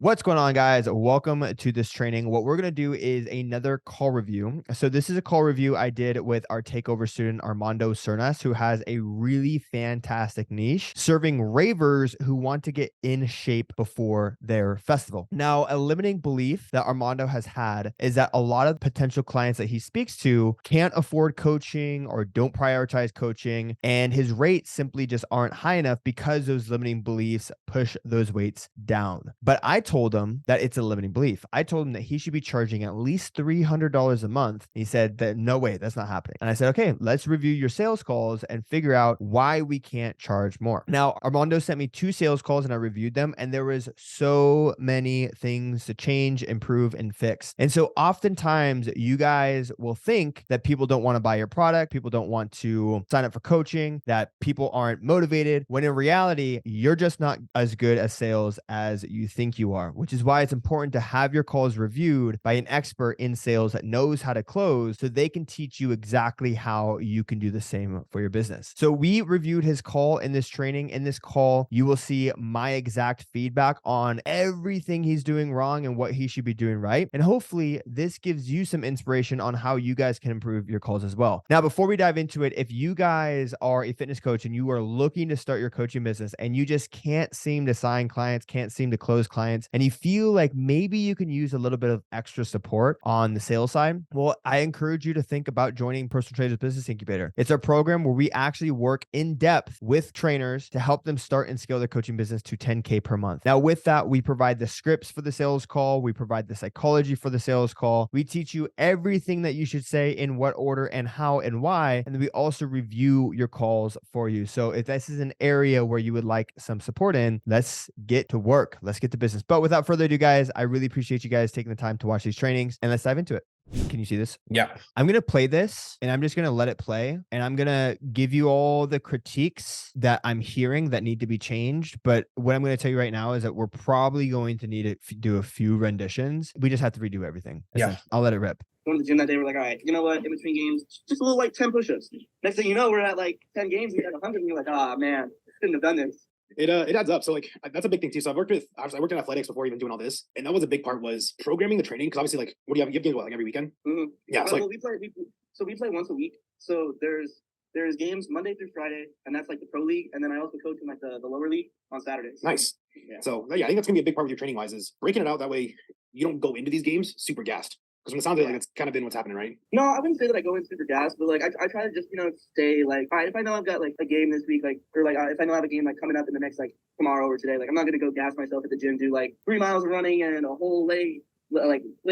What's going on, guys? Welcome to this training. What we're going to do is another call review. So this is a call review I did with our takeover student, Armando Cernas, who has a really fantastic niche serving ravers who want to get in shape before their festival. Now, a limiting belief that Armando has had is that a lot of potential clients that he speaks to can't afford coaching or don't prioritize coaching, and his rates simply just aren't high enough because those limiting beliefs push those weights down. But I told him that it's a limiting belief. I told him that he should be charging at least $300 a month. He said that no way, that's not happening. And I said, okay, let's review your sales calls and figure out why we can't charge more. Now, Armando sent me 2 sales calls and I reviewed them, and there was so many things to change, improve, and fix. And so oftentimes you guys will think that people don't want to buy your product, people don't want to sign up for coaching, that people aren't motivated, when in reality, you're just not as good at sales as you think you are, which is why it's important to have your calls reviewed by an expert in sales that knows how to close so they can teach you exactly how you can do the same for your business. So we reviewed his call in this training. In this call, you will see my exact feedback on everything he's doing wrong and what he should be doing right. And hopefully this gives you some inspiration on how you guys can improve your calls as well. Now, before we dive into it, if you guys are a fitness coach and you are looking to start your coaching business and you just can't seem to sign clients, can't seem to close clients, and you feel like maybe you can use a little bit of extra support on the sales side, well, I encourage you to think about joining Personal Trainers Business Incubator. It's a program where we actually work in depth with trainers to help them start and scale their coaching business to 10K per month. Now, with that, we provide the scripts for the sales call. We provide the psychology for the sales call. We teach you everything that you should say, in what order and how and why. And then we also review your calls for you. So if this is an area where you would like some support in, let's get to work. Let's get to business. But without further ado, guys, I really appreciate you guys taking the time to watch these trainings, and let's dive into it. Can you see this? Yeah. I'm going to play this and I'm just going to let it play. And I'm going to give you all the critiques that I'm hearing that need to be changed. But what I'm going to tell you right now is that we're probably going to need to do a few renditions. We just have to redo everything. Yeah. I'll let it rip. Going to the gym that day, we're like, all right, you know what? In between games, just a little like 10 push-ups. Next thing you know, we're at like 10 games, we're at 100, and you're like, oh man, couldn't have done this. It adds up. So like that's a big thing too. So I worked in athletics before even doing all this, and that was a big part was programming the training. Because obviously, like, what do you have? You have games like every weekend. Mm-hmm. Yeah. Well, we play once a week. So there's games Monday through Friday, and that's like the pro league. And then I also coach in like the lower league on Saturdays. Nice. Yeah. So yeah, I think that's gonna be a big part with your training wise is breaking it out. That way you don't go into these games super gassed. Because when it sounds like it's kind of been what's happening, right? No, I wouldn't say that I go in super gassed, but like I try to just stay like, all right, if I know I've got like a game this week, like, or like if I know I have a game like coming up in the next like tomorrow or today, like I'm not gonna go gas myself at the gym, do like 3 miles of running and a whole leg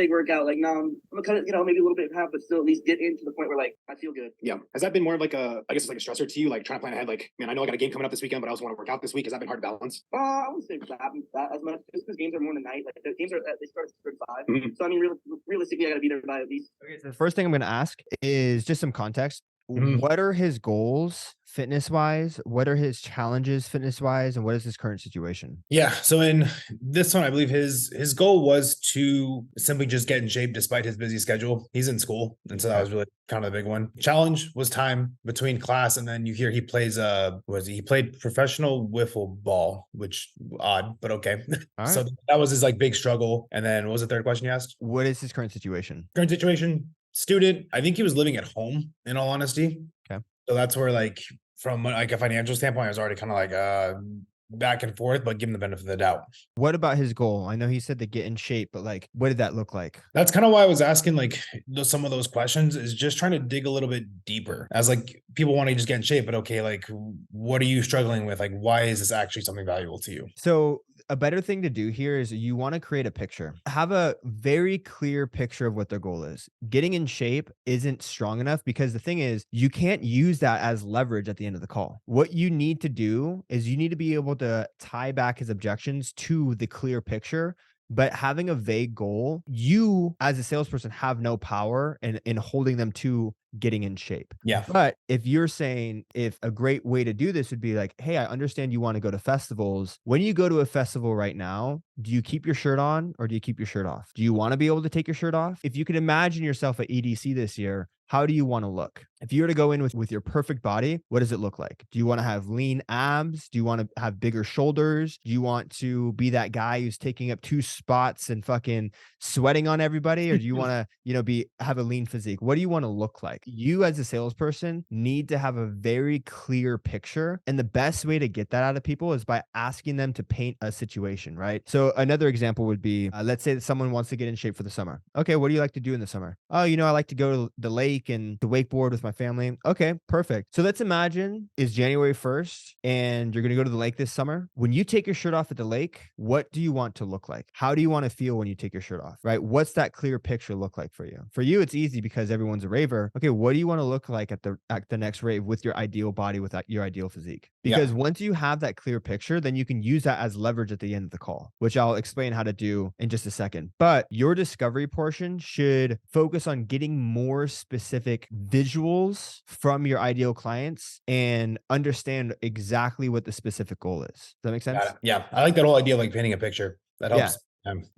workout. Like, no, I'm gonna cut it, maybe a little bit in half, but still at least get into the point where like I feel good. Yeah. Has that been more of like I guess it's like a stressor to you, like trying to plan ahead? Like, man, I know I got a game coming up this weekend, but I also want to work out this week. Has that been hard to balance? I wouldn't say that as much, just because games are more in the night. Like the games they start at 5. Mm-hmm. So I mean, realistically, I gotta be there by at least. Okay, so the first thing I'm going to ask is just some context. Mm-hmm. What are his goals fitness wise? What are his challenges fitness wise? And what is his current situation? Yeah. So in this one, I believe his goal was to simply just get in shape despite his busy schedule. He's in school. And so that was really kind of the big one. Challenge was time between class. And then you hear he plays, he played professional wiffle ball, which odd, but okay. All So right. that was his like big struggle. And then what was the third question you asked? What is his current situation? Current situation, student. I think he was living at home in all honesty. Okay. So that's where like, from like a financial standpoint, I was already kind of like back and forth, but give him the benefit of the doubt. What about his goal? I know he said to get in shape, but like, what did that look like? That's kind of why I was asking like some of those questions, is just trying to dig a little bit deeper, as like people want to just get in shape, but okay, like what are you struggling with? Like, why is this actually something valuable to you? So a better thing to do here is you want to create a picture. Have a very clear picture of what their goal is. Getting in shape isn't strong enough, because the thing is, you can't use that as leverage at the end of the call. What you need to do is you need to be able to tie back his objections to the clear picture. But having a vague goal, you as a salesperson have no power in holding them to getting in shape. Yeah. But if you're saying, if a great way to do this would be like, hey, I understand you want to go to festivals. When you go to a festival right now, do you keep your shirt on or do you keep your shirt off? Do you want to be able to take your shirt off? If you could imagine yourself at EDC this year, how do you want to look? If you were to go in with your perfect body, what does it look like? Do you want to have lean abs? Do you want to have bigger shoulders? Do you want to be that guy who's taking up 2 spots and fucking sweating on everybody? Or do you want to, have a lean physique? What do you want to look like? You as a salesperson need to have a very clear picture. And the best way to get that out of people is by asking them to paint a situation, right? So another example would be, let's say that someone wants to get in shape for the summer. Okay, what do you like to do in the summer? Oh, I like to go to the lake and to wakeboard with my family. Okay, perfect. So let's imagine it's January 1st and you're going to go to the lake this summer. When you take your shirt off at the lake, what do you want to look like? How do you want to feel when you take your shirt off, right? What's that clear picture look like for you? For you, it's easy because everyone's a raver. Okay, what do you want to look like at the next rave with your ideal body, with your ideal physique? Because once you have that clear picture, then you can use that as leverage at the end of the call, which I'll explain how to do in just a second. But your discovery portion should focus on getting more specific visuals from your ideal clients and understand exactly what the specific goal is. Does that make sense? Yeah. I like that whole idea of like painting a picture. That helps.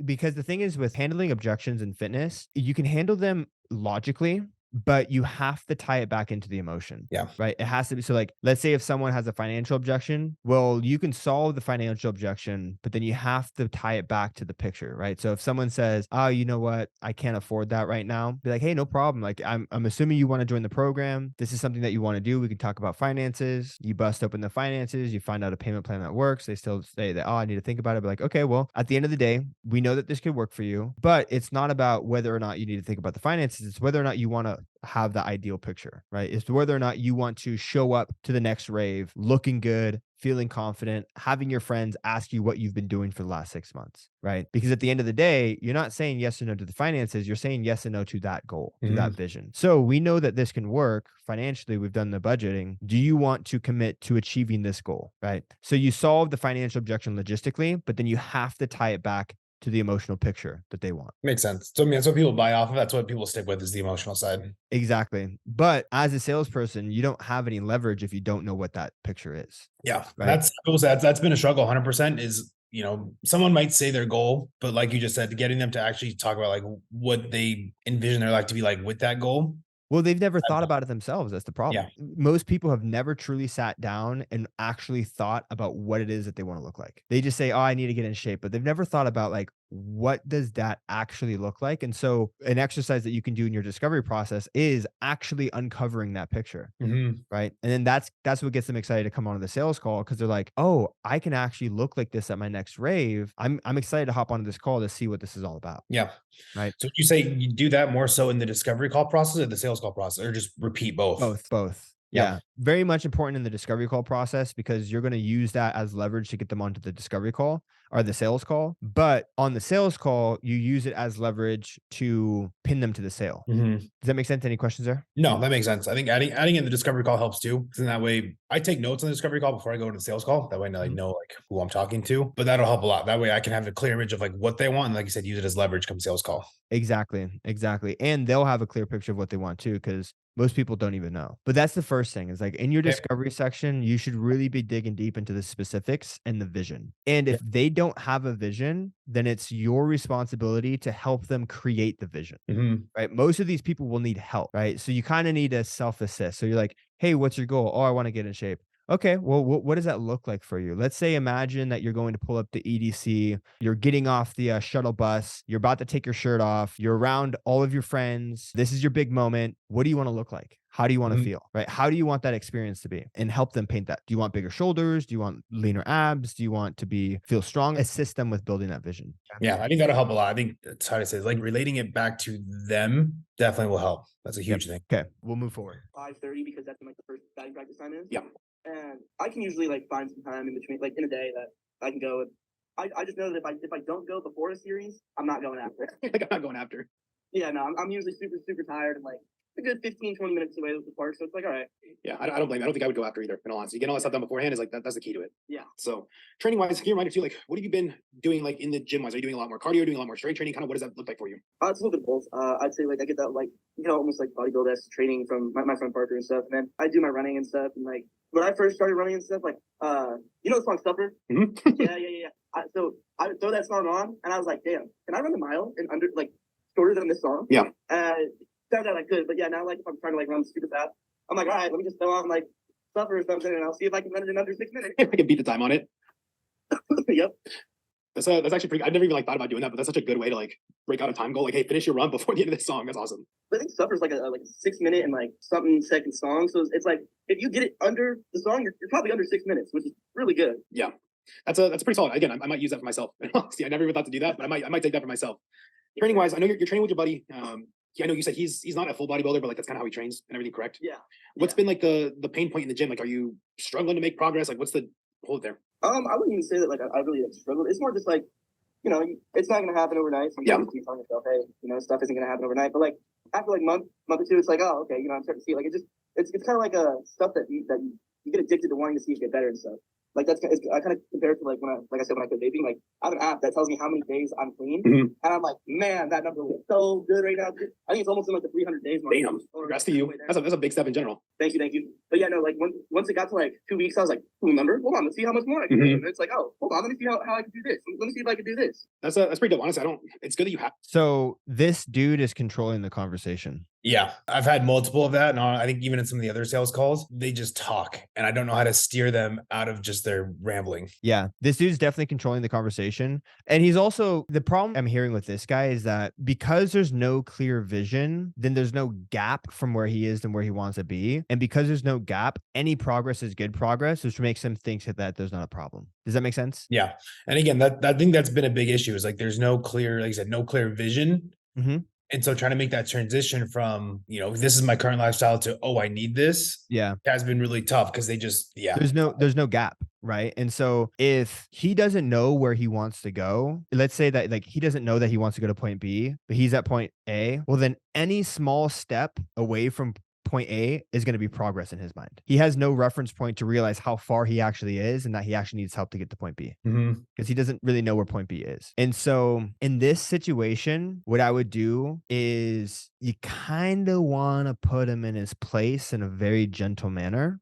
Because the thing is with handling objections in fitness, you can handle them logically, but you have to tie it back into the emotion. Yeah. Right. It has to be. So like, let's say if someone has a financial objection, well, you can solve the financial objection, but then you have to tie it back to the picture. Right. So if someone says, oh, you know what, I can't afford that right now, be like, hey, no problem. Like I'm assuming you want to join the program. This is something that you want to do. We can talk about finances. You bust open the finances, you find out a payment plan that works. They still say that, oh, I need to think about it. But like, okay, well, at the end of the day, we know that this could work for you, but it's not about whether or not you need to think about the finances. It's whether or not you want to have the ideal picture, right? It's whether or not you want to show up to the next rave looking good, feeling confident, having your friends ask you what you've been doing for the last 6 months, right? Because at the end of the day, you're not saying yes or no to the finances. You're saying yes and no to that goal, to that vision. So we know that this can work financially. We've done the budgeting. Do you want to commit to achieving this goal, right? So you solve the financial objection logistically, but then you have to tie it back to the emotional picture that they want. Makes sense. So I mean, that's what people buy off of. That's what people stick with, is the emotional side. Exactly. But as a salesperson, you don't have any leverage if you don't know what that picture is. Yeah. Right? That's been a struggle 100% is, someone might say their goal, but like you just said, getting them to actually talk about like what they envision their life to be like with that goal. Well, they've never thought about it themselves. That's the problem. Yeah. Most people have never truly sat down and actually thought about what it is that they want to look like. They just say, oh, I need to get in shape, but they've never thought about like, what does that actually look like? And so an exercise that you can do in your discovery process is actually uncovering that picture. Right. And then that's what gets them excited to come onto the sales call, because they're like, oh, I can actually look like this at my next rave. I'm excited to hop onto this call to see what this is all about. Yeah. Right. So you say you do that more so in the discovery call process or the sales call process, or just repeat both? Both. Yeah. Very much important in the discovery call process, because you're going to use that as leverage to get them onto the discovery call or the sales call. But on the sales call, you use it as leverage to pin them to the sale. Does that make sense? Any questions there? No, that makes sense. I think adding in the discovery call helps too. Because in that way, I take notes on the discovery call before I go into the sales call. That way I know like who I'm talking to. But that'll help a lot. That way I can have a clear image of like what they want. And like you said, use it as leverage come sales call. Exactly. And they'll have a clear picture of what they want too, because most people don't even know. But that's the first thing, is like in your discovery section, you should really be digging deep into the specifics and the vision. And if they don't have a vision, then it's your responsibility to help them create the vision, right? Most of these people will need help, right? So you kind of need a self-assist. So you're like, hey, what's your goal? Oh, I want to get in shape. Okay, well, what does that look like for you? Let's say, imagine that you're going to pull up the EDC, you're getting off the shuttle bus, you're about to take your shirt off, you're around all of your friends. This is your big moment. What do you want to look like? How do you want to feel, right? How do you want that experience to be? And help them paint that. Do you want bigger shoulders? Do you want leaner abs? Do you want to feel strong? Assist them with building that vision. Yeah, I think that'll help a lot. I think it's hard to say, like relating it back to them definitely will help. That's a huge thing. Okay, we'll move forward. 5:30, because that's when like the first batting practice time is. Yeah. And I can usually like find some time in between, like in a day, that I can go. I just know that if I don't go before a series, I'm not going after. Like I'm not going after. Yeah, no, I'm usually super tired and like a good 15-20 minutes away with the park, so it's like, all right. Yeah, I don't blame you. I don't think I would go after either, in all honesty. Getting all that stuff done beforehand is like that's the key to it. Yeah. So training wise, can you remind us too, like what have you been doing like in the gym wise? Are you doing a lot more cardio, doing a lot more strength training? Kind of what does that look like for you? It's a little bit of both. I'd say like I get that like almost like bodybuilder training from my friend Parker and stuff, and then I do my running and stuff. And like when I first started running and stuff, like the song Stuffer? Yeah. So I would throw that song on, and I was like, damn, can I run a mile in under like shorter than this song? Yeah. Found out I could, but yeah, now like if I'm trying to like run super fast, I'm like, all right, let me just throw on like Suffer or something, and I'll see if I can run it in under 6 minutes. I can beat the time on it. Yep. That's actually pretty. I've never even like thought about doing that, but that's such a good way to like break out a time goal. Like, hey, finish your run before the end of this song. That's awesome. I think Suffer's like a 6 minute and like something second song. So it's like if you get it under the song, you're probably under 6 minutes, which is really good. Yeah, that's pretty solid. Again, I might use that for myself. See, I never even thought to do that, but I might take that for myself. Training wise, I know you're training with your buddy. I know you said he's not a full bodybuilder, but like that's kind of how he trains and everything, correct? Yeah. What's been like the pain point in the gym? Like, are you struggling to make progress? Like, what's the hold there? I wouldn't even say that like I really like, struggled. It's more just like, you know, it's not gonna happen overnight. So you keep telling yourself, hey, you know, stuff isn't gonna happen overnight. But like after like month or two, it's like, oh, okay, you know, I'm starting to see like it's kind of like stuff that you get addicted to wanting to see it get better and stuff. Like I kind of compare it to like when I quit vaping, like I have an app that tells me how many days I'm clean, and I'm like, man, that number looks so good right now. I think it's almost in like the 300 days mark. Damn, congrats to you. That's a big step in general. Thank you. But yeah, no, like once it got to like 2 weeks, I was like, remember, hold on, let's see how much more I can do. And it's like, oh, hold on, let me see how I can do this. Let me see if I can do this. That's pretty dope. Honestly, it's good that you have. So this dude is controlling the conversation. Yeah, I've had multiple of that. And I think even in some of the other sales calls, they just talk and I don't know how to steer them out of just their rambling. Yeah, this dude's definitely controlling the conversation. And he's also, the problem I'm hearing with this guy is that because there's no clear vision, then there's no gap from where he is and where he wants to be. And because there's no gap, any progress is good progress, which makes him think that there's not a problem. Does that make sense? Yeah. And again, I think that's been a big issue is like, there's no clear, like I said, no clear vision. And so trying to make that transition from, you know, this is my current lifestyle to, oh, I need this. Yeah. Has been really tough because they just, There's no gap. Right. And so if he doesn't know where he wants to go, let's say that like he doesn't know that he wants to go to point B, but he's at point A, well, then any small step away from point A is going to be progress in his mind. He has no reference point to realize how far he actually is and that he actually needs help to get to point B because he doesn't really know where point B is. And so in this situation, what I would do is you kind of want to put him in his place in a very gentle manner.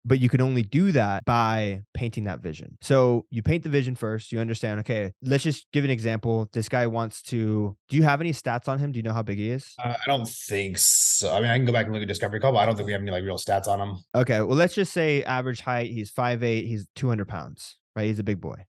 But you can only do that by painting that vision. So you paint the vision first. You understand, okay, let's just give an example. This guy wants to, do you have any stats on him? Do you know how big he is? I don't think so. I mean, I can go back and look at Discovery Call, but I don't think we have any like real stats on him. Okay. Well, let's just say average height. He's 5'8". He's 200 pounds, right? He's a big boy.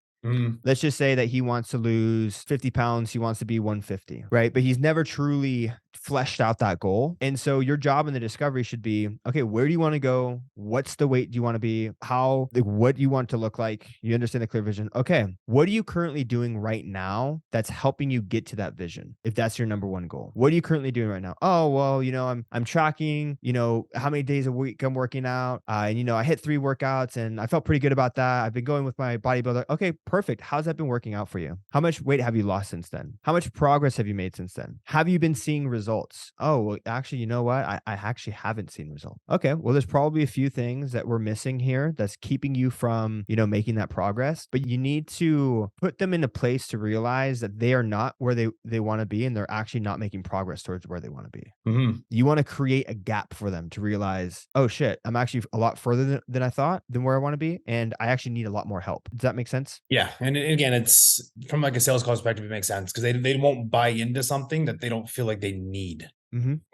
Let's just say that he wants to lose 50 pounds. He wants to be 150, right? But he's never truly fleshed out that goal. And so your job in the discovery should be, okay, where do you want to go? What's the weight do you want to be? How, like, what do you want to look like? You understand the clear vision. Okay. What are you currently doing right now that's helping you get to that vision? If that's your number one goal, what are you currently doing right now? Oh, well, you know, I'm tracking, you know, how many days a week I'm working out. And, you know, I hit 3 workouts and I felt pretty good about that. I've been going with my bodybuilder. Okay, perfect. How's that been working out for you? How much weight have you lost since then? How much progress have you made since then? Have you been seeing results? Oh, well, actually, you know what? I actually haven't seen results. Okay, well, there's probably a few things that we're missing here that's keeping you from, you know, making that progress. But you need to put them in a place to realize that they are not where they want to be, and they're actually not making progress towards where they want to be. You want to create a gap for them to realize, oh shit, I'm actually a lot further than I thought than where I want to be, and I actually need a lot more help. Does that make sense? Yeah. And again, it's from like a sales call perspective, it makes sense because they won't buy into something that they don't feel like they need.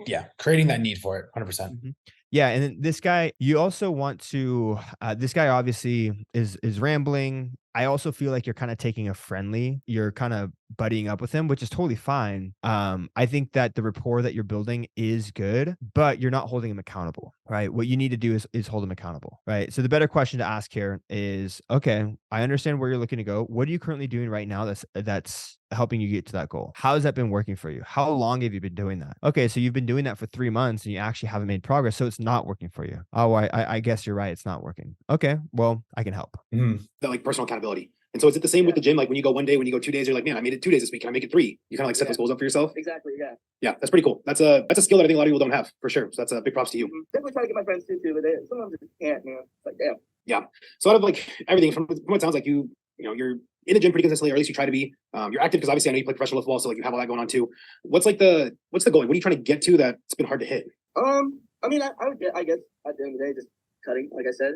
Yeah. Creating that need for it. 100%. Yeah. And then this guy, you also want to, this guy obviously is rambling. I also feel like you're kind of taking a friendly, you're kind of buddying up with him, which is totally fine. I think that the rapport that you're building is good, but you're not holding him accountable, right? What you need to do is hold him accountable, right? So the better question to ask here is, okay, I understand where you're looking to go. What are you currently doing right now that's helping you get to that goal? How has that been working for you? How long have you been doing that? Okay, so you've been doing that for 3 months and you actually haven't made progress, so it's not working for you. Oh, I guess you're right. It's not working. Okay, well, I can help. That like personal accountability. And so is it the same with the gym? Like when you go 1 day, when you go 2 days, you're like, man, I made it 2 days this week. Can I make it 3? You kind of like set those goals up for yourself. Exactly. Yeah. Yeah, that's pretty cool. That's a skill that I think a lot of people don't have for sure. So that's a big props to you. Definitely try to get my friends to do, but they sometimes just can't, man. It's like, damn. Yeah. So out of like everything from what it sounds like, you know, you're in the gym pretty consistently, or at least you try to be. You're active because obviously I know you play professional football, so like you have all that going on too. What's the goal? What are you trying to get to that's been hard to hit? I mean, I guess at the end of the day, just cutting, like I said.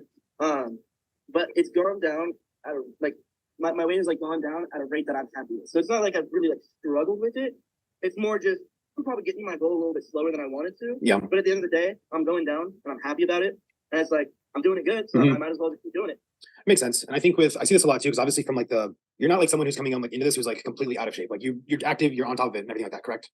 But it's gone down at a, like my weight has like gone down at a rate that I'm happy with. So it's not like I've really like struggled with it. It's more just I'm probably getting my goal a little bit slower than I wanted to. Yeah. But at the end of the day, I'm going down and I'm happy about it. And it's like, I'm doing it good. So I might as well just keep doing it. Makes sense. And I think I see this a lot too, because obviously from like you're not like someone who's coming on like into this who's like completely out of shape. Like you're active, you're on top of it and everything like that, correct?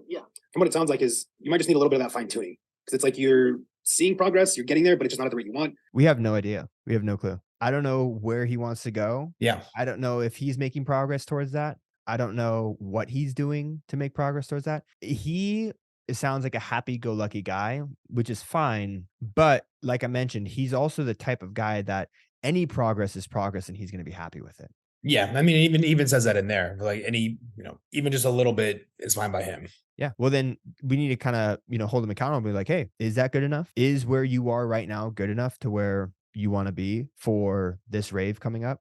Yeah. From what it sounds like is you might just need a little bit of that fine tuning, because it's like you're seeing progress, you're getting there, but it's just not at the rate you want. We have no idea. We have no clue. I don't know where he wants to go. Yeah. I don't know if he's making progress towards that. I don't know what he's doing to make progress towards that. It sounds like a happy-go-lucky guy, which is fine. But like I mentioned, he's also the type of guy that any progress is progress and he's going to be happy with it. Yeah. I mean, even says that in there, like even just a little bit is fine by him. Yeah. Well, then we need to kind of, hold him accountable and be like, hey, is that good enough? Is where you are right now good enough to where you want to be for this rave coming up?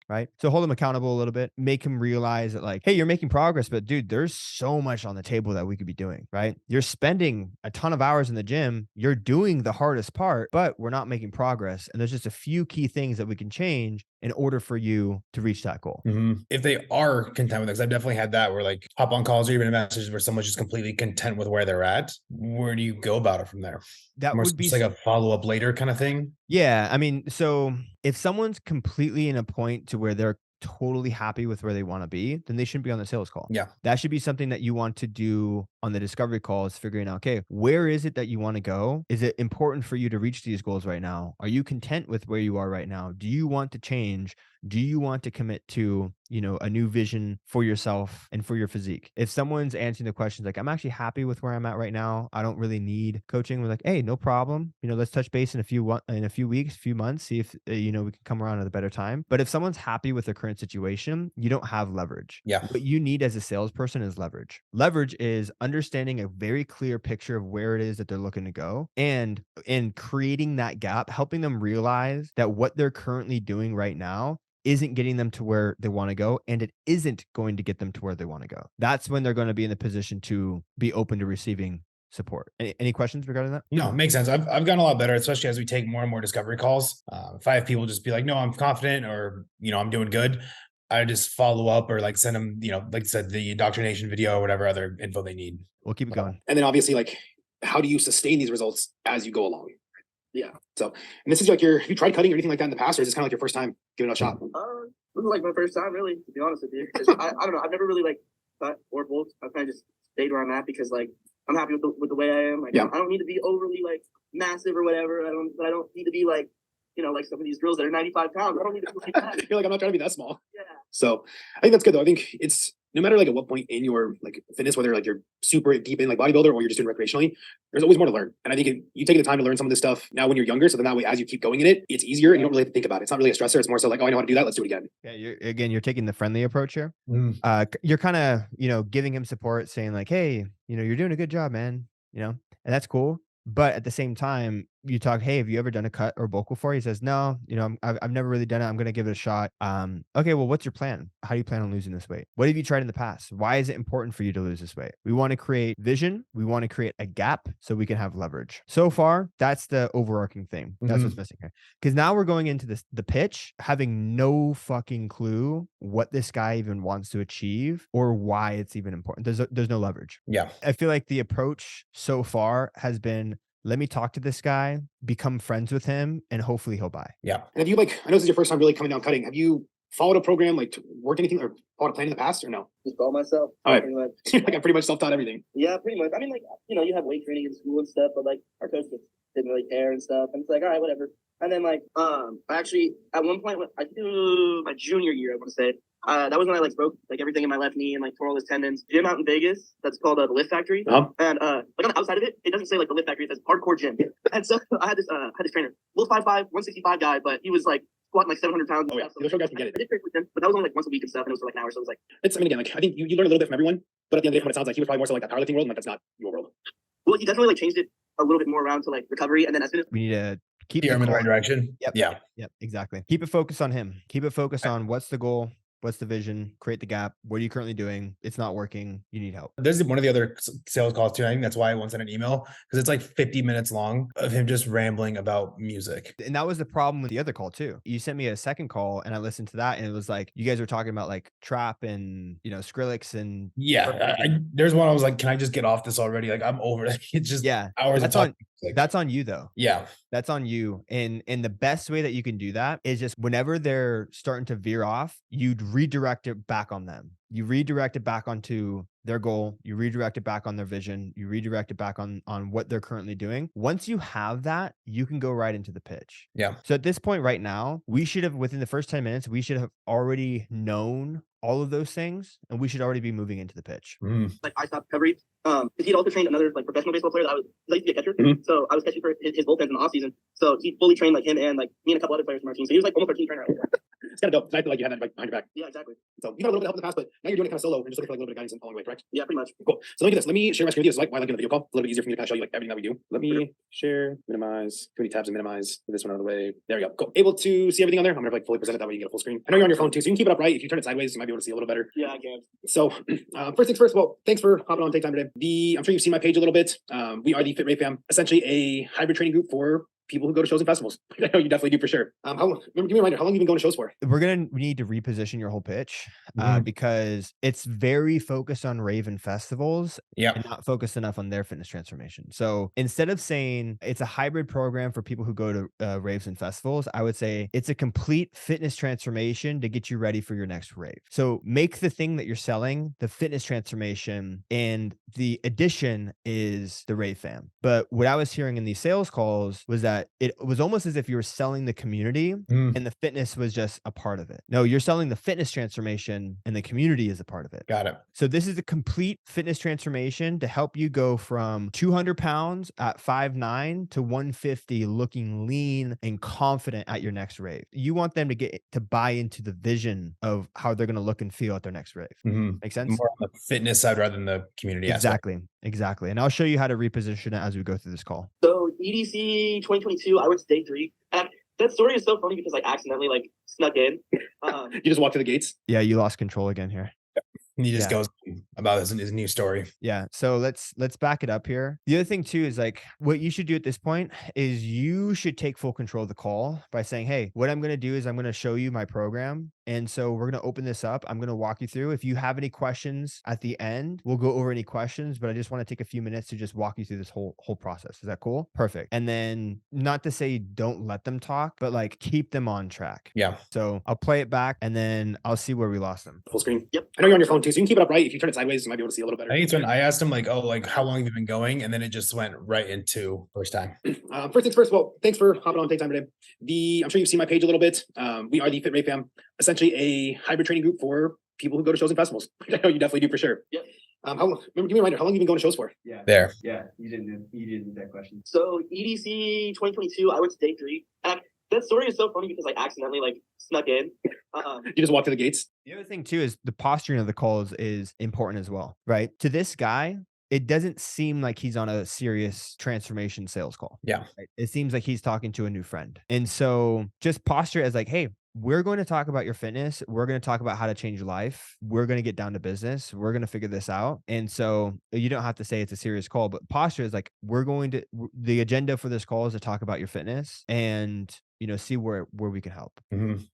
Right. So hold him accountable a little bit, make him realize that like, hey, you're making progress, but dude, there's so much on the table that we could be doing, right? You're spending a ton of hours in the gym. You're doing the hardest part, but we're not making progress. And there's just a few key things that we can change in order for you to reach that goal. If they are content with it, because I've definitely had that where like hop on calls or even messages where someone's just completely content with where they're at. Where do you go about it from there? That More would be like a follow-up later kind of thing. Yeah. I mean, so if someone's completely in a point to where they're totally happy with where they want to be, then they shouldn't be on the sales call. Yeah. That should be something that you want to do on the discovery call, is figuring out, okay, where is it that you want to go? Is it important for you to reach these goals right now? Are you content with where you are right now? Do you want to change? Do you want to commit to, a new vision for yourself and for your physique? If someone's answering the questions like, I'm actually happy with where I'm at right now, I don't really need coaching, we're like, hey, no problem. Let's touch base in a few weeks, few months, see if, we can come around at a better time. But if someone's happy with their current situation, you don't have leverage. Yeah. What you need as a salesperson is leverage. Leverage is understanding a very clear picture of where it is that they're looking to go, and creating that gap, helping them realize that what they're currently doing right now isn't getting them to where they want to go, and it isn't going to get them to where they want to go. That's when they're going to be in the position to be open to receiving support. Any questions regarding that? No, it makes sense. I've gotten a lot better, especially as we take more and more discovery calls. If I have people just be like, no, I'm confident, or, I'm doing good, I just follow up or like send them, like I said, the indoctrination video or whatever other info they need. We'll keep it going. And then obviously, like, how do you sustain these results as you go along? Yeah. So, and this is like have you tried cutting or anything like that in the past, or is this kind of like your first time giving it a shot? This is like my first time, really, to be honest with you. I don't know. I've never really like cut or bulked. I've kind of just stayed where I'm at because like I'm happy with the way I am. Like, I don't need to be overly like massive or whatever. I don't need to be like, like some of these girls that are 95 pounds. I don't need to be like that. You're like, I'm not trying to be that small. Yeah. So I think that's good though. I think it's no matter like at what point in your like fitness, whether like you're super deep in like bodybuilder or you're just doing recreationally, there's always more to learn. And I think you taking the time to learn some of this stuff now when you're younger, so then that way as you keep going in it, it's easier and you don't really have to think about it. It's not really a stressor. It's more so like, oh, I know how to do that. Let's do it again. Yeah, you're taking the friendly approach here. You're kind of, giving him support, saying like, hey, you're doing a good job, man. And that's cool. But at the same time, you talk, hey, have you ever done a cut or bulk before? He says, no, I've never really done it. I'm going to give it a shot. Okay, well, what's your plan? How do you plan on losing this weight? What have you tried in the past? Why is it important for you to lose this weight? We want to create vision. We want to create a gap so we can have leverage. So far, that's the overarching thing. That's what's missing here. Because now we're going into the pitch, having no fucking clue what this guy even wants to achieve or why it's even important. There's no leverage. Yeah. I feel like the approach so far has been, let me talk to this guy, become friends with him, and hopefully he'll buy. Yeah. And have you I know this is your first time really coming down cutting. Have you followed a program, like worked anything or followed a plan in the past or no? Just all myself. All right. Pretty much. Like I pretty much self-taught everything. Yeah, pretty much. I mean, like, you have weight training in school and stuff, but like our coach didn't really care and stuff. And it's like, all right, whatever. And then like, I actually at one point, I think my junior year, I want to say, that was when I like broke like everything in my left knee and like tore all his tendons. Gym out in Vegas, that's called the Lift Factory. And like on the outside of it, it doesn't say like the Lift Factory, it says hardcore gym. And so I had this trainer, little 5'5", 165 guy, but he was like squatting like 700 pounds. Oh yeah, those guys can get it. I did train with him, but that was only like once a week and stuff, and it was for like an hour. So it was like, I mean, again, like I think you learn a little bit from everyone, but at the end of the day, from what it sounds like, he was probably more so like that powerlifting world, and like that's not your world. well, he definitely like changed it a little bit more around to like recovery, and then as soon as We need to keep Steer him in the right direction. Yep. Yeah. Yep, exactly. Keep it focused on him. Keep it focused on what's the goal. What's the vision? Create the gap. What are you currently doing? It's not working. You need help. There's one of the other sales calls too. I think that's why I once sent an email, because it's like 50 minutes long of him just rambling about music. And that was the problem with the other call too. You sent me a second call and I listened to that and it was like, you guys were talking about like trap and, Skrillex and Yeah, there's one I was like, can I just get off this already? Like I'm over it. It's just hours of talking. That's on you though. Yeah. That's on you. And the best way that you can do that is just whenever they're starting to veer off, you'd redirect it back on them. You redirect it back onto their goal. You redirect it back on their vision. You redirect it back on what they're currently doing. Once you have that, you can go right into the pitch. Yeah. So at this point right now, we should have, within the first 10 minutes, we should have already known all of those things and we should already be moving into the pitch. Like I stopped recovery. Because he'd also trained another like professional baseball player that I was like to be a catcher. So I was catching for his bullpens in the off season. So he fully trained like him and like me and a couple other players from our team. So he was like almost our team trainer. It's kind of dope. It's nice that like you had that like behind your back. Yeah, exactly. So you got a little bit of help in the past, but now you're doing it kind of solo and just looking for like a little bit of guidance along the way, correct? Yeah, pretty much. Cool. So let me do this. Let me share my screen with you. This is like why I like doing the video call. It's a little bit easier for me to kind of show you like everything that we do. Let me share, minimize, too many tabs and minimize. Get this one out of the way. There we go. Cool. Able to see everything on there. I'm gonna like fully present it that way you get a full screen. I know you're on your phone too, so you can keep it up right. If you turn it sideways, you might be able to see a little better. Yeah, I can. So first things first, well, thanks for hopping on, take time today. I'm sure you've seen my page a little bit. We are the Fit Ray Fam, essentially a hybrid training group for people who go to shows and festivals. I know you definitely do for sure. Give me a reminder, how long have you been going to shows for? We need to reposition your whole pitch because it's very focused on rave and festivals and not focused enough on their fitness transformation. So instead of saying it's a hybrid program for people who go to raves and festivals, I would say it's a complete fitness transformation to get you ready for your next rave. So make the thing that you're selling the fitness transformation, and the addition is the rave fam. But what I was hearing in these sales calls was that it was almost as if you were selling the community and the fitness was just a part of it. No, you're selling the fitness transformation and the community is a part of it. Got it. So this is a complete fitness transformation to help you go from 200 pounds at 5'9" to 150, looking lean and confident at your next rave. You want them to get to buy into the vision of how they're going to look and feel at their next rave. Make sense? More on the fitness side rather than the community aspect. Exactly. And I'll show you how to reposition it as we go through this call. So EDC 2022, I went to day 3. And that story is so funny because I accidentally like snuck in. You just walked through the gates? Yeah, you lost control again here. He just goes about his new story. Yeah. So let's back it up here. The other thing too is like what you should do at this point is you should take full control of the call by saying, hey, what I'm going to do is I'm going to show you my program. And so we're going to open this up. I'm going to walk you through. If you have any questions at the end, we'll go over any questions, but I just want to take a few minutes to just walk you through this whole process. Is that cool? Perfect. And then not to say don't let them talk, but like keep them on track. Yeah. So I'll play it back and then I'll see where we lost them. Full screen. Yep. I know you're on your phone too, so you can keep it up right. If you turn it sideways, you might be able to see a little better. I think it's when I asked him like, oh, like how long have you been going? And then it just went right into first time. First things first, well, thanks for hopping on, take time today. I'm sure you've seen my page a little bit. We are the Fit Ray Fam, essentially a hybrid training group for people who go to shows and festivals. I know you definitely do for sure. Yep. Give me a reminder, how long have you been going to shows for? Yeah. There. Yeah, you didn't need that question. So EDC 2022, I went to day 3. And that story is so funny because I accidentally like snuck in. You just walked through the gates? The other thing too is the posturing of the calls is important as well, right? To this guy, it doesn't seem like he's on a serious transformation sales call. Yeah. Right? It seems like he's talking to a new friend. And so just posture as like, hey, we're going to talk about your fitness. We're going to talk about how to change your life. We're going to get down to business. We're going to figure this out. And so you don't have to say it's a serious call, but posture is like, the agenda for this call is to talk about your fitness and, see where we can help.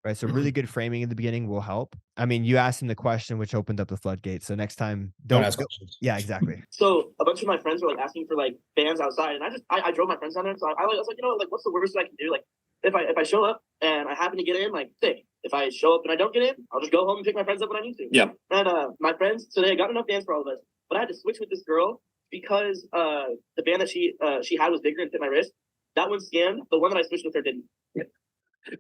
Right. So really good framing in the beginning will help. I mean, you asked him the question, which opened up the floodgates. So next time, don't ask questions. Yeah, exactly. So a bunch of my friends were like asking for like bands outside, and I drove my friends down there. So I was like, like what's the worst I can do? Like if I show up and I happen to get in, like sick. If I show up and I don't get in, I'll just go home and pick my friends up when I need to. Yeah. And my friends, so they got enough bands for all of us, but I had to switch with this girl because the band that she had was bigger and fit my wrist. That one scanned. The one that I switched with her didn't.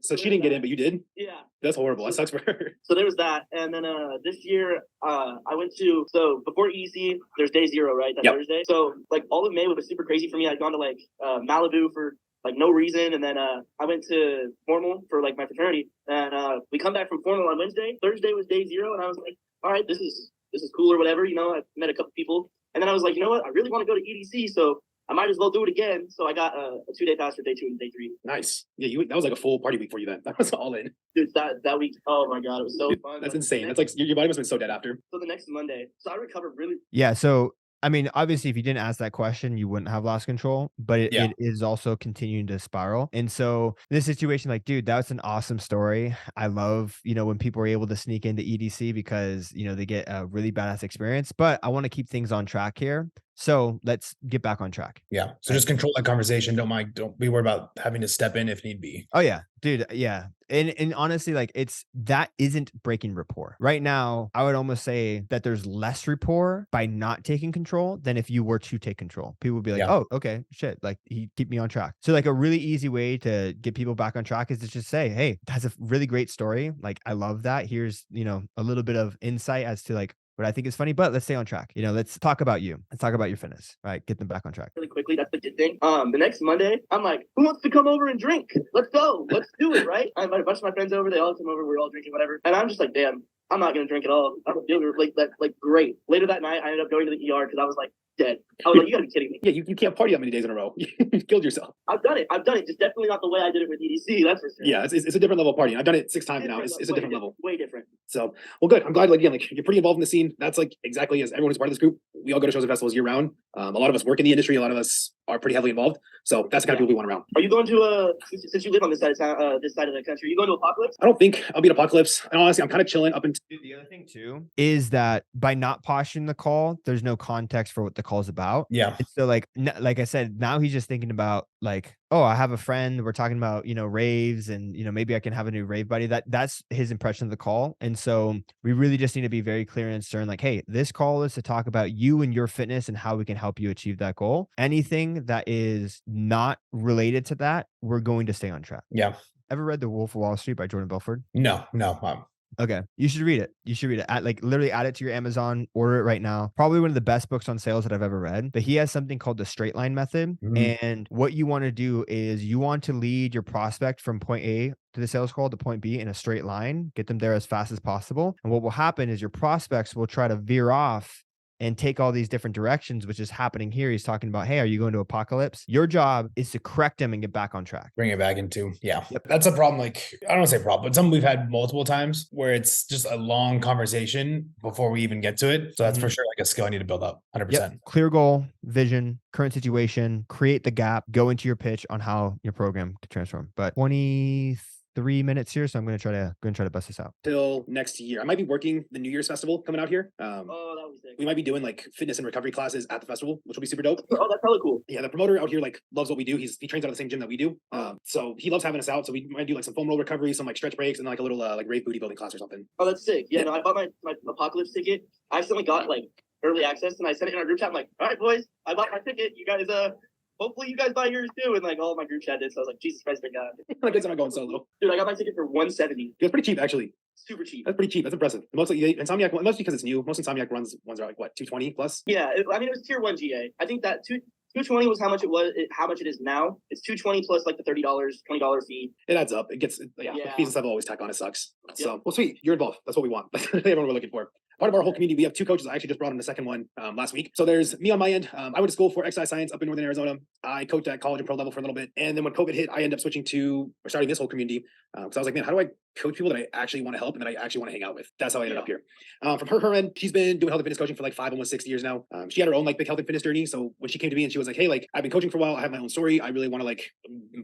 So she didn't get in, but you did? Yeah. That's horrible. That sucks for her. So there was that. And then this year, I went to, so before EDC, there's day 0, right? That Thursday. So like all of May was super crazy for me. I'd gone to like Malibu for like no reason. And then I went to formal for like my fraternity. And we come back from formal on Wednesday. Thursday was day 0. And I was like, all right, this is cool or whatever. I met a couple people. And then I was like, you know what? I really want to go to EDC. So I might as well do it again. So I got a 2-day pass for day 2 and day 3. Nice. Yeah, that was like a full party week for you then. That was all in. Dude, that week, oh my God, it was so Dude, fun. that's Like, insane. That's like your body must have been so dead after. So the next Monday, so I recovered really. Yeah. So, I mean, obviously, if you didn't ask that question, you wouldn't have lost control, but Yeah. it is also continuing to spiral. And so, in this situation, like, dude, that's an awesome story. I love, when people are able to sneak into EDC because, they get a really badass experience, but I want to keep things on track here. So let's get back on track. Yeah. So just control that conversation. Don't be worried about having to step in if need be. Oh yeah, dude. Yeah. And honestly, like that isn't breaking rapport. Right now, I would almost say that there's less rapport by not taking control than if you were to take control. People would be like, Yeah. oh, okay, shit. Like he keep me on track. So like a really easy way to get people back on track is to just say, hey, that's a really great story. Like I love that. Here's, a little bit of insight as to like what I think is funny, but let's stay on track. Let's talk about you. Let's talk about your fitness. All right, get them back on track. Really quickly, that's the good thing. The next Monday, I'm like, who wants to come over and drink? Let's go. Let's do it, right? I invited a bunch of my friends over. They all come over. We're all drinking, whatever. And I'm just like, damn, I'm not gonna drink at all. I don't feel like great. Later that night, I ended up going to the ER because I was like dead. I was like, you gotta be kidding me. Yeah, you can't party that many days in a row. You killed yourself. I've done it. Just definitely not the way I did it with EDC. That's for sure. Yeah, it's a different level of partying. I've done it 6 times now. It's a different level. Way different. So, well, good. I'm glad, like, again, like you're pretty involved in the scene. That's like exactly as everyone who's part of this group. We all go to shows and festivals year round. A lot of us work in the industry. A lot of us are pretty heavily involved. So that's the kind of people we want around. Are you going to since you live on this side of the country? Are you going to Apocalypse? I don't think I'll be at Apocalypse. And honestly, I'm kind of chilling up until. The other thing too is that by not posturing the call, there's no context for what the call is about. Yeah. And so like I said, now he's just thinking about like, oh, I have a friend. We're talking about, raves and, maybe I can have a new rave buddy. That's his impression of the call. And so we really just need to be very clear and stern, like, hey, this call is to talk about you and your fitness and how we can help you achieve that goal. Anything that is not related to that, we're going to stay on track. Yeah. Ever read The Wolf of Wall Street by Jordan Belfort? No. Okay. You should read it. Literally add it to your Amazon, order it right now. Probably one of the best books on sales that I've ever read. But he has something called the straight line method. And what you want to do is you want to lead your prospect from point A to the sales call to point B in a straight line, get them there as fast as possible. And what will happen is your prospects will try to veer off and take all these different directions, which is happening here. He's talking about, hey, are you going to Apocalypse? Your job is to correct them and get back on track. Bring it back into, yeah. Yep. That's a problem. Like, I don't want to say problem, but something we've had multiple times where it's just a long conversation before we even get to it. So that's for sure like a skill I need to build up 100%. Yep. Clear goal, vision, current situation, create the gap, go into your pitch on how your program could transform. But 23 minutes here, so I'm going to try to bust this out till next year. I might be working the New Year's festival coming out here. That was sick. We might be doing like fitness and recovery classes at the festival, which will be super dope. Oh, that's hella cool. Yeah, the promoter out here like loves what we do. He trains out of the same gym that we do. So he loves having us out. So we might do like some foam roll recovery, some like stretch breaks, and then like a little like rave booty building class or something. Oh, that's sick. Yeah, no, I bought my Apocalypse ticket. I accidentally got like early access, and I sent it in our group chat. I'm like, all right, boys, I bought my ticket. You guys, hopefully you guys buy yours too. And like all my group chat did. So I was like, Jesus Christ, my God. I guess I'm not going solo. Dude, I got my ticket for $170. It's pretty cheap, actually. Super cheap. That's pretty cheap. That's impressive. Most like Insomniac, mostly because it's new. Most Insomniac ones are like what, 220 plus? Yeah, it was tier 1 GA. I think that 220 was how much it is now. It's 220 plus like the $30, $20 fee. It adds up. It gets The fees and stuff always tack on. It sucks. Yep. So well, sweet. You're involved. That's what we want. That's everyone we're looking for. Part of our whole community, we have 2 coaches. I actually just brought in the second one last week. So there's me on my end. I went to school for exercise science up in Northern Arizona. I coached at college and pro level for a little bit. And then when COVID hit, I ended up starting this whole community. Because I was like, man, how do I coach people that I actually want to help and that I actually want to hang out with? That's how I ended up here. From her end, she's been doing health and fitness coaching for like 5, almost 6 years now. She had her own like big health and fitness journey. So when she came to me and she was like, hey, like I've been coaching for a while. I have my own story. I really want to like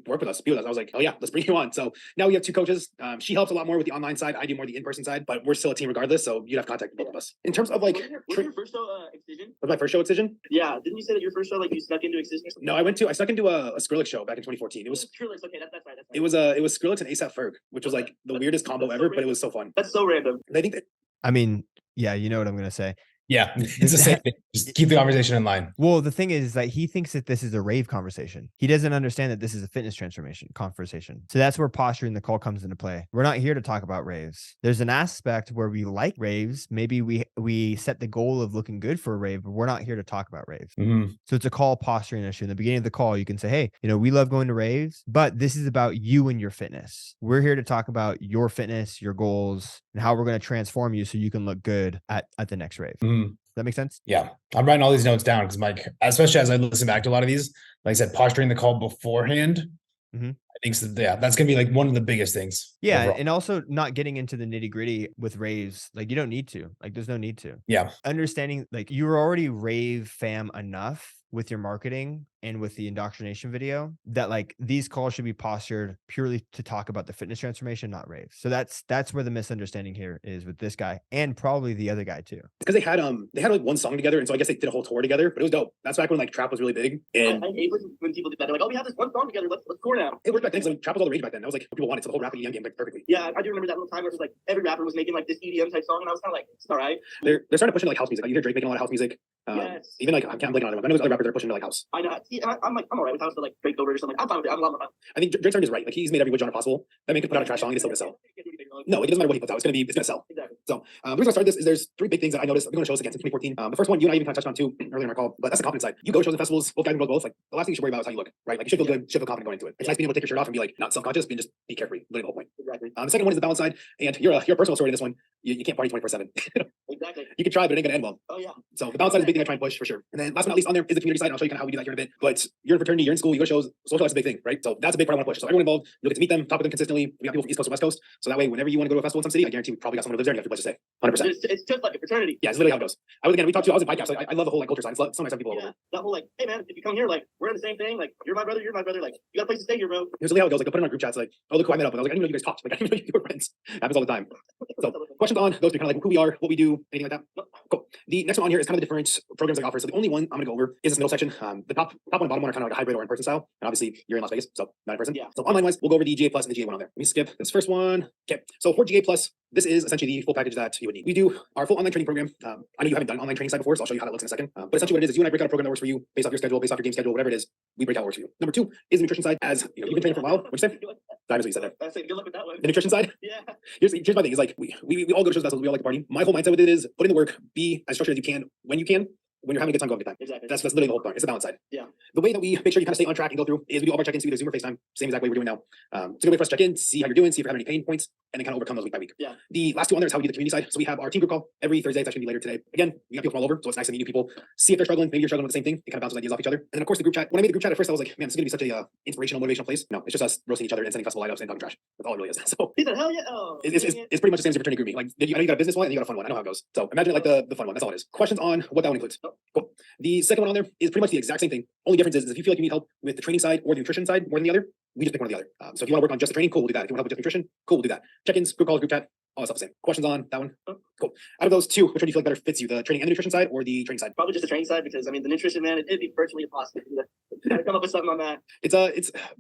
work with us, be with us. I was like, oh yeah, let's bring you on. So now we have 2 coaches. She helps a lot more with the online side. I do more the in-person side, but we're still a team regardless. So you'd have contact with both of us. In terms of like, was your first show Excision? Was my first show Excision? Yeah. Didn't you say that your first show like you snuck into Excision or something? No, I snuck into a Skrillex show back in 2014. It was Skrillex. Okay, that's right. It was Skrillex and ASAP Ferg, which was like the weirdest combo ever, but it was so fun. That's so random. And I think that, I mean, yeah, you know what I'm going to say. Yeah, it's the same thing. Just keep the conversation in line. Well, the thing is that he thinks that this is a rave conversation. He doesn't understand that this is a fitness transformation conversation. So that's where posturing the call comes into play. We're not here to talk about raves. There's an aspect where we like raves. Maybe we set the goal of looking good for a rave, but we're not here to talk about raves. So it's a call posturing issue. In the beginning of the call, you can say, hey, we love going to raves, but this is about you and your fitness. We're here to talk about your fitness, your goals, and how we're going to transform you so you can look good at the next rave. Mhm. That make sense? Yeah. I'm writing all these notes down because Mike, especially as I listen back to a lot of these, like I said, posturing the call beforehand. Mhm. I think so, yeah, that's gonna be like one of the biggest things. Yeah, overall. and also not getting into the nitty-gritty with raves. Like, you don't need to. Like, there's no need to. Yeah. Understanding, like, you're already rave fam enough with your marketing and with the indoctrination video that, like, these calls should be postured purely to talk about the fitness transformation, not rave. So that's where the misunderstanding here is with this guy and probably the other guy too. Because they had like one song together, and so I guess they did a whole tour together, but it was dope. That's back when like trap was really big. And I hate when people do that. They're like, oh, we have this one song together. Let's tour now. it worked back then because trap was all the rage back then. That was like what people wanted. So the whole rap and EDM game like perfectly. Yeah, I do remember that little time where it was like every rapper was making like this EDM type song, and I was kind of like, it's all right. They're starting to push into like house music. Like, you hear Drake making a lot of house music. Yes. Even like I can't blame on them. I know there's other rappers that are pushing into like house. I know. See, and I'm like, I'm all right with house, but like Drake Colburn or something. I'm fine with it. I'm a lot more fun. I think Drake's already is right. Like he's made every genre possible. That man could put out a trash song and it's still gonna sell. No, it doesn't matter what he puts out. It's gonna sell. Exactly. So the reason I started this is there's three big things that I noticed. I'm going to show us again since 2014. The first one you and I even kind of touched on too earlier in our call, but that's the confidence side. You go to shows and festivals, both guys and girls both. Like the last thing you should worry about is how you look, right? Like you should feel good, should feel confident going into it. It's nice being able to take your shirt off and be like not self-conscious, being just be carefree. Literally the whole point. Exactly. The second one is the balance side, and you're a personal story in this one. You can't party 24/7. Exactly. You can try, but it ain't gonna end well. Oh yeah. So the balance side is a big thing I try and push for sure. And then last but not least on there is the community side. And I'll show you kind of how we do that here in a bit. But you're in fraternity, you're in school, you go to shows, social life's a big thing, right? So that's a big part I want to push. So everyone involved, you get to meet them, talk with them consistently. We got people from East Coast and West Coast. So that way, whenever you want to go to a festival in some city, I guarantee we probably got someone who lives there and you have to say 100%. It's just like a fraternity. Yeah, it's literally how it goes. We talked to, I was in podcast. So I love the whole like culture side. It's so nice to have people all Yeah. over. That whole like, hey man, if you come here, like we're in the same thing. Like you're my brother, you're my brother. Like you got a place to stay here, bro. Here's really how it goes. Like I'll put it on group chats like, oh look who I met up with. I was like, I didn't know you guys talked. Like I didn't know you were friends. It happens all the time. So questions on those three, kind of like who we are, what we do, anything like that. Cool. The next one on here is kind of the different programs I offer. So the only one I'm gonna go over is this middle section. The top one and bottom one are kind of like a hybrid or in-person style. And obviously you're in Las Vegas, so not in person. Yeah. So online wise, we'll go over the GA Plus and the GA one on there. Let me skip this first one. Okay. So for GA Plus, this is essentially the full package that you would need. We do our full online training program. I know you haven't done online training side before, so I'll show you how that looks in a second. But essentially what it is you and I break out a program that works for you based off your schedule, based off your game schedule, whatever it is. We break out what works for you. Number two is the nutrition side. As you know, you've been training for a while. What'd you say? That is what you said there. I say good luck with that one. The nutrition side. Yeah. Here's my thing is like we all go to shows, festivals, we all like to party. My whole mindset with it is put in the work, be as structured as you can when you can. When you're having a good time, go have a good time. Exactly. That's literally the whole point. It's the balance side. Yeah. The way that we make sure you kind of stay on track and go through is we do all of our check-ins, either Zoom or FaceTime, same exact way we're doing now. It's a good way for us to check in, see how you're doing, see if you're having any pain points, and then kind of overcome those week by week. Yeah. The last two on there is how we do the community side. So we have our team group call every Thursday. It's actually gonna be later today. Again, we got people from all over, so it's nice to meet new people, see if they're struggling, maybe you're struggling with the same thing. It kind of bounces ideas off each other. And then of course the group chat. When I made the group chat at first, I was like, man, this is gonna be such a inspirational, motivational place. No, it's just us roasting each other and sending festival light ups and talking trash. That's all it really is. So He said, hell yeah. Oh, it's pretty much the same as your fraternity grouping. Like I know you got a business one and you got a fun one. I know how it goes. So imagine it like the fun one. That's all it is. Questions on what that one includes. Cool. The second one on there is pretty much the exact same thing. Only difference is if you feel like you need help with the training side or the nutrition side more than the other, we just pick one or the other. So if you want to work on just the training, cool, we'll do that. If you want help with just nutrition, cool, we'll do that. Check-ins, group calls, group chat, all that stuff the same. Questions on that one? Cool. Out of those two, which one do you feel like better fits you, the training and the nutrition side or the training side? Probably just the training side because I mean the nutrition, man, it'd be virtually impossible to come up with something on that. It's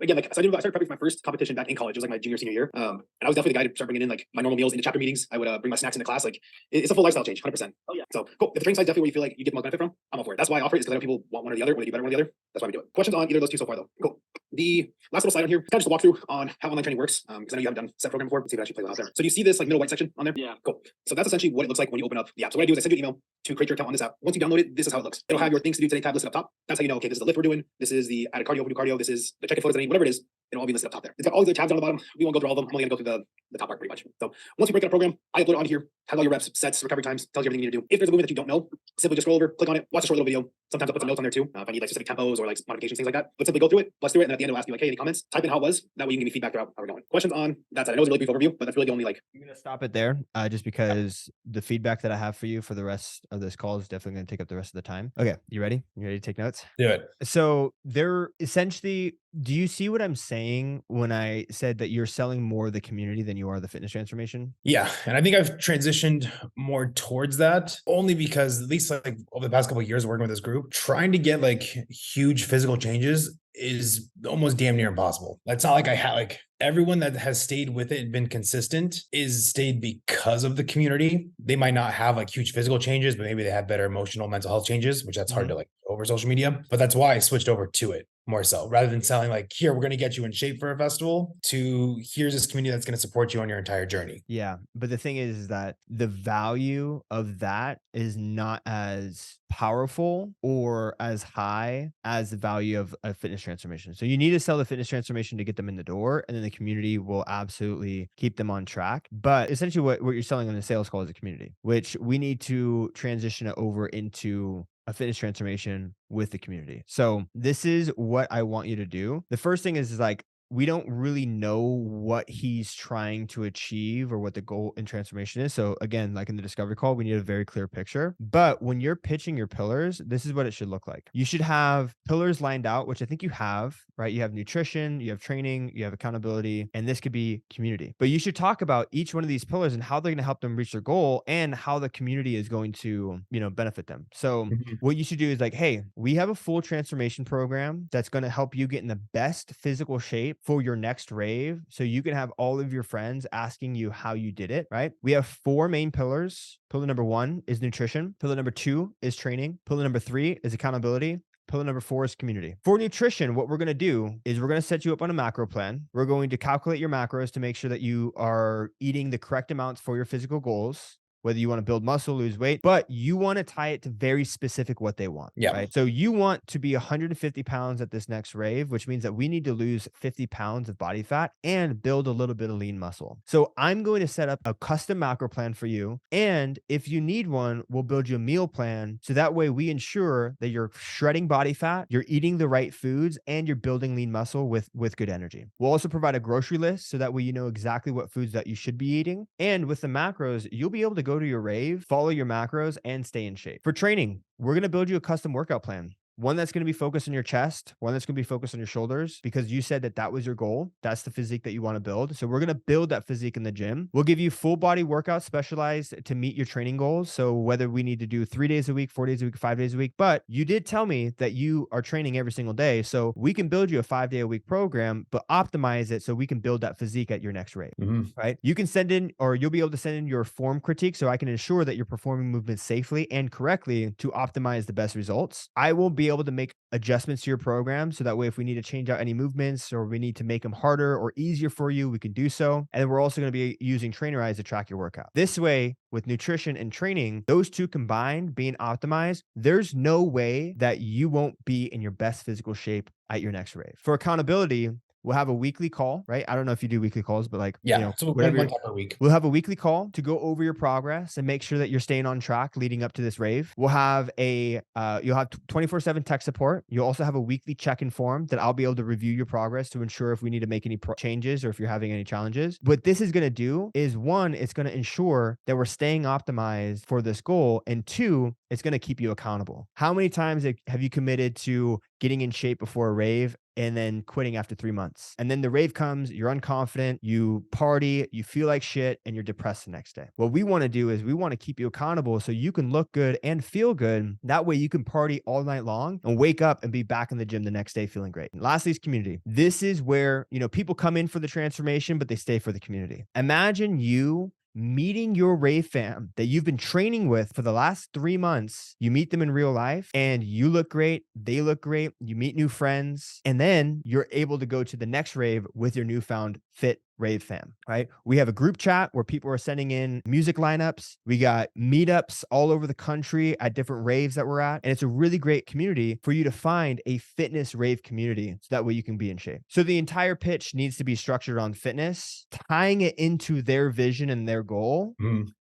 again like so I started prepping for my first competition back in college. It was like my junior senior year, and I was definitely the guy to start bringing in like my normal meals into chapter meetings. I would bring my snacks into class. Like it's a full lifestyle change, 100%. Oh yeah. So cool. If the training side definitely where you feel like you get the most benefit from, I'm all for it. That's why I offer it is because I know people want one or the other, or they do better one or the other. That's why we do it. Questions on either of those two so far though? Cool. The last little slide on here, kind of just a walkthrough on how online training works, because I know you haven't done set program before. Let's see if it actually plays out there. So you see this like middle white section on there? Yeah. Cool. So that's essentially what it looks like when you open up the app. So what I do is I send you an email to create your account on this app. Once you download it, this is how it looks. It'll have your things to do today tab listed up top. That's how you know, okay, this is the lift we're doing. This is the added cardio, open cardio. This is the check-in photos that I need, whatever it is. It'll all be listed up top there. It's got all the tabs on the bottom. We won't go through all of them. I'm only gonna go through the top part pretty much. So once you break out a program, I upload it onto here, has all your reps, sets, recovery times, tells you everything you need to do. If there's a movement that you don't know, simply just scroll over, click on it, watch a short little video. Sometimes I'll put some notes on there too. If I need like specific tempos or like modifications, things like that. But simply go through it, let's do it, and at the end it'll ask you like, hey, any comments? Type in how it was. That way you can give me feedback throughout how we're going. Questions on that side. I know it's a really brief overview, but that's really the only like. I'm gonna stop it there, just because the feedback that I have for you for the rest of this call is definitely gonna take up the rest of the time. Okay, you ready? You ready to take notes? Do it. So they're essentially, do you see what I'm saying when I said that you're selling more the community than you are the fitness transformation? Yeah. And I think I've transitioned more towards that only because at least like over the past couple of years working with this group, trying to get like huge physical changes is almost damn near impossible. It's not like I had like everyone that has stayed with it and been consistent is stayed because of the community. They might not have like huge physical changes, but maybe they have better emotional, mental health changes, which that's hard to like over social media. But that's why I switched over to it. more so, rather than selling like, here, we're going to get you in shape for a festival, to here's this community that's going to support you on your entire journey. Yeah. But the thing is that the value of that is not as powerful or as high as the value of a fitness transformation. So you need to sell the fitness transformation to get them in the door, and then the community will absolutely keep them on track. But essentially what you're selling on the sales call is a community, which we need to transition it over into a fitness transformation with the community. So this is what I want you to do. The first thing is like, we don't really know what he's trying to achieve or what the goal in transformation is. So again, like in the discovery call, we need a very clear picture. But when you're pitching your pillars, this is what it should look like. You should have pillars lined out, which I think you have, right? You have nutrition, you have training, you have accountability, and this could be community. But you should talk about each one of these pillars and how they're going to help them reach their goal and how the community is going to, benefit them. So what you should do is like, hey, we have a full transformation program that's going to help you get in the best physical shape for your next rave. So you can have all of your friends asking you how you did it, right? We have 4 main pillars. Pillar number 1 is nutrition. Pillar number 2 is training. Pillar number 3 is accountability. Pillar number 4 is community. For nutrition, what we're going to do is we're going to set you up on a macro plan. We're going to calculate your macros to make sure that you are eating the correct amounts for your physical goals, whether you want to build muscle, lose weight, but you want to tie it to very specific what they want. Yeah. Right. So you want to be 150 pounds at this next rave, which means that we need to lose 50 pounds of body fat and build a little bit of lean muscle. So I'm going to set up a custom macro plan for you. And if you need one, we'll build you a meal plan. So that way we ensure that you're shredding body fat, you're eating the right foods, and you're building lean muscle with good energy. We'll also provide a grocery list. So that way you know exactly what foods that you should be eating. And with the macros, you'll be able to go to your rave, follow your macros, and stay in shape. For training, we're going to build you a custom workout plan. One that's going to be focused on your chest, one that's going to be focused on your shoulders, because you said that that was your goal. That's the physique that you want to build. So we're going to build that physique in the gym. We'll give you full body workouts specialized to meet your training goals. So whether we need to do 3 days a week, 4 days a week, 5 days a week, but you did tell me that you are training every single day. So we can build you a 5-day-a-week program, but optimize it so we can build that physique at your next rate, right? You can send in, or you'll be able to send in your form critique so I can ensure that you're performing movements safely and correctly to optimize the best results. I will be able to make adjustments to your program. So that way, if we need to change out any movements or we need to make them harder or easier for you, we can do so. And then we're also going to be using Trainer Eyes to track your workout. This way, with nutrition and training, those two combined being optimized, there's no way that you won't be in your best physical shape at your next rave. For accountability, we'll have a weekly call, right? I don't know if you do weekly calls, but like, so we'll plan one time per week. We'll have a weekly call to go over your progress and make sure that you're staying on track leading up to this rave. We'll have you'll have 24/7 tech support. You'll also have a weekly check-in form that I'll be able to review your progress to ensure if we need to make any changes or if you're having any challenges. What this is going to do is, 1, it's going to ensure that we're staying optimized for this goal. And 2, it's going to keep you accountable. How many times have you committed to getting in shape before a rave and then quitting after 3 months? And then the rave comes, you're unconfident, you party, you feel like shit, and you're depressed the next day. What we want to do is we want to keep you accountable so you can look good and feel good. That way you can party all night long and wake up and be back in the gym the next day feeling great. And lastly is community. This is where, people come in for the transformation, but they stay for the community. Imagine you meeting your rave fam that you've been training with for the last 3 months. You meet them in real life and you look great. They look great. You meet new friends, and then you're able to go to the next rave with your newfound fit rave fam, right? We have a group chat where people are sending in music lineups. We got meetups all over the country at different raves that we're at. And it's a really great community for you to find a fitness rave community. So that way you can be in shape. So the entire pitch needs to be structured on fitness, tying it into their vision and their goal.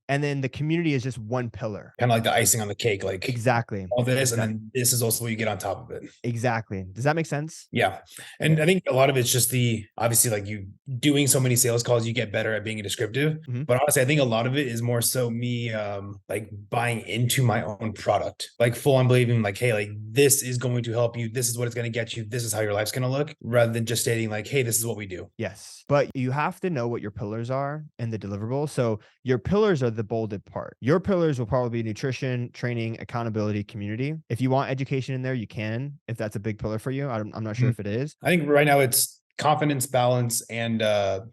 And then the community is just one pillar. Kind of like the icing on the cake, like exactly all this. And then this is also what you get on top of it. Exactly. Does that make sense? Yeah. And I think a lot of it's just obviously like you doing so many sales calls, you get better at being descriptive. But honestly, I think a lot of it is more so me like buying into my own product, like full on believing like, hey, like this is going to help you. This is what it's going to get you. This is how your life's going to look, rather than just stating like, hey, this is what we do. Yes. But you have to know what your pillars are and the deliverables. So your pillars are the bolded part. Your pillars will probably be nutrition, training, accountability, community. If you want education in there, you can, if that's a big pillar for you. I'm not sure if it is. I think right now it's confidence, balance, and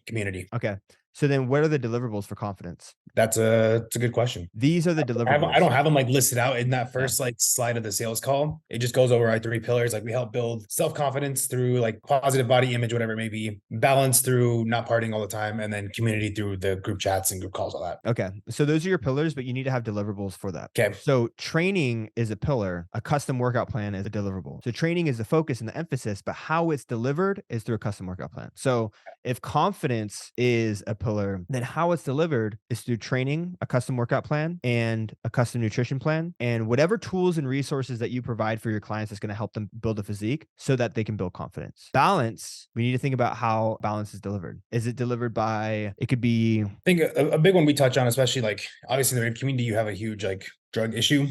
community. Okay. So then what are the deliverables for confidence? It's a good question. These are the deliverables. I don't have them like listed out in that Yeah. first like slide. These are the deliverables. I don't have them like listed out in that first like slide of the sales call. It just goes over our 3 pillars. Like we help build self-confidence through like positive body image, whatever it may be, balance through not partying all the time, and then community through the group chats and group calls, all that. Okay. So those are your pillars, but you need to have deliverables for that. Okay. So training is a pillar. A custom workout plan is a deliverable. So training is the focus and the emphasis, but how it's delivered is through a custom workout plan. So if confidence is a pillar, then how it's delivered is through training, a custom workout plan, and a custom nutrition plan, and whatever tools and resources that you provide for your clients is going to help them build a physique so that they can build confidence. Balance, we need to think about how balance is delivered. Is it delivered by, it could be, I think a big one we touch on, especially like obviously in the community, you have a huge like drug issue.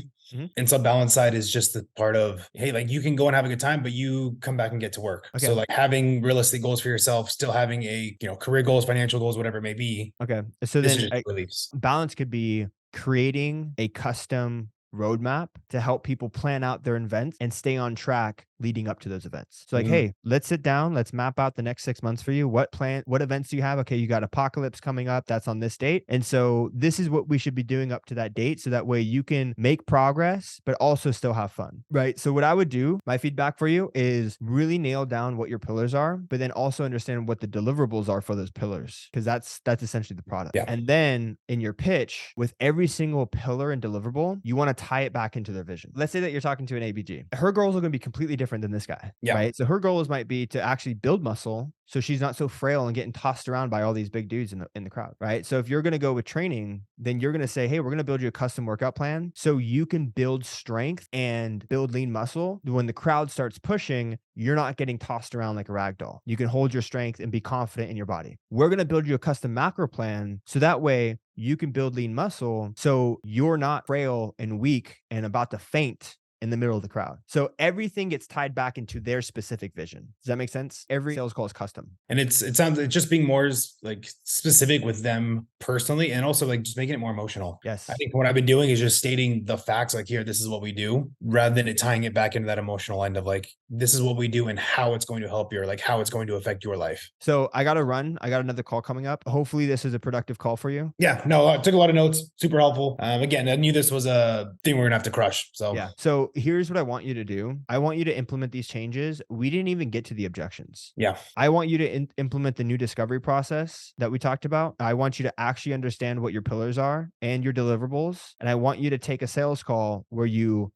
And some balance side is just the part of, hey, like you can go and have a good time, but you come back and get to work. Okay. So like having realistic goals for yourself, still having a, career goals, financial goals, whatever it may be. Okay. So This then is just reliefs. balance could be creating a custom roadmap to help people plan out their events and stay on track leading up to those events. So like, hey, let's sit down, let's map out the next 6 months for you. What events do you have? Okay, you got Apocalypse coming up. That's on this date. And so this is what we should be doing up to that date. So that way you can make progress, but also still have fun, right? So what I would do, my feedback for you is really nail down what your pillars are, but then also understand what the deliverables are for those pillars. Cause that's essentially the product. Yeah. And then in your pitch with every single pillar and deliverable, you want to tie it back into their vision. Let's say that you're talking to an ABG. Her goals are going to be completely different than this guy, right? So her goals might be to actually build muscle so she's not so frail and getting tossed around by all these big dudes in the crowd, right? So if you're going to go with training, then you're going to say, hey, we're going to build you a custom workout plan so you can build strength and build lean muscle. When the crowd starts pushing, you're not getting tossed around like a rag doll. You can hold your strength and be confident in your body. We're going to build you a custom macro plan so that way you can build lean muscle so you're not frail and weak and about to faint in the middle of the crowd. So everything gets tied back into their specific vision. Does that make sense? Every sales call is custom. And it's just being more like specific with them personally, and also like just making it more emotional. Yes. I think what I've been doing is just stating the facts, like here, this is what we do, rather than it tying it back into that emotional end of like, this is what we do and how it's going to help you, or like how it's going to affect your life. So I got to run. I got another call coming up. Hopefully this is a productive call for you. Yeah, no, I took a lot of notes, super helpful. Again, I knew this was a thing we're gonna have to crush. So yeah. So here's what I want you to do. I want you to implement these changes. We didn't even get to the objections. Yeah. I want you to implement the new discovery process that we talked about. I want you to actually understand what your pillars are and your deliverables. And I want you to take a sales call where you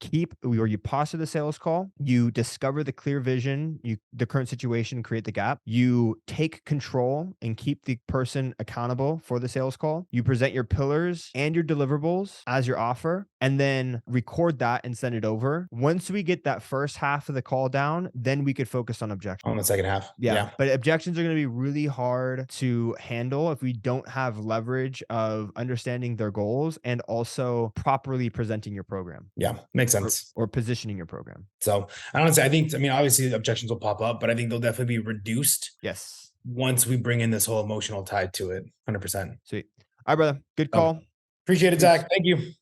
pause the sales call, you discover the clear vision, the current situation, create the gap. You take control and keep the person accountable for the sales call. You present your pillars and your deliverables as your offer, and then record that and send it over. Once we get that first half of the call down, then we could focus on objections. On the second half. Yeah. But objections are going to be really hard to handle if we don't have leverage of understanding their goals and also properly presenting your program. Yeah. Makes sense. Or positioning your program. So honestly, obviously objections will pop up, but I think they'll definitely be reduced. Yes. Once we bring in this whole emotional tide to it. 100%. Sweet. All right, brother. Good call. Appreciate it, Zakk. Thank you.